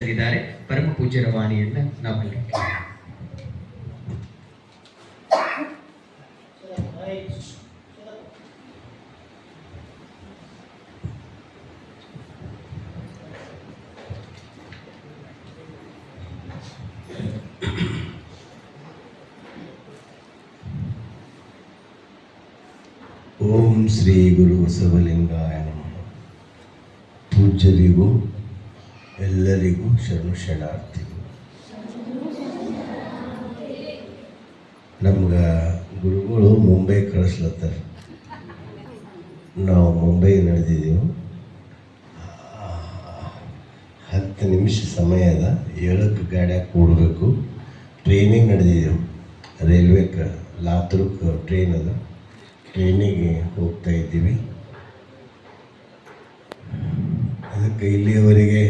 ಇದ್ದಾರೆ ಪರಮ ಪೂಜ್ಯರ ವಾಣಿಯನ್ನ ನಾವಲ್ಲಿ ಓಂ ಶ್ರೀ ಗುರು ಬಸವಲಿಂಗಾಯ ನಮಃ. ಪೂಜ್ಯರಿಗೂ ಎಲ್ಲರಿಗೂ ಶರಣಾರ್ಥಿಗಳು. ನಮ್ಗೆ ಗುರುಗಳು ಮುಂಬೈ ಕಳಿಸ್ಲತ್ತಾರ. ನಾವು ಮುಂಬೈ ನಡೆದಿದ್ದೆವು. 10 ನಿಮಿಷ ಸಮಯ ಅದ. 7ಕ್ಕೆ ಗಾಡ್ಯಾಗ ಕೂಡಬೇಕು. ಟ್ರೈನಿಗೆ ನಡೆದಿದ್ದೆವು. ರೈಲ್ವೆಗೆ ಲಾತೂರ್ಗೆ ಟ್ರೈನ್ ಅದ. ಟ್ರೈನಿಗೆ ಹೋಗ್ತಾ ಇದ್ದೀವಿ. ಅದಕ್ಕೆ ಇಲ್ಲಿಯವರೆಗೆ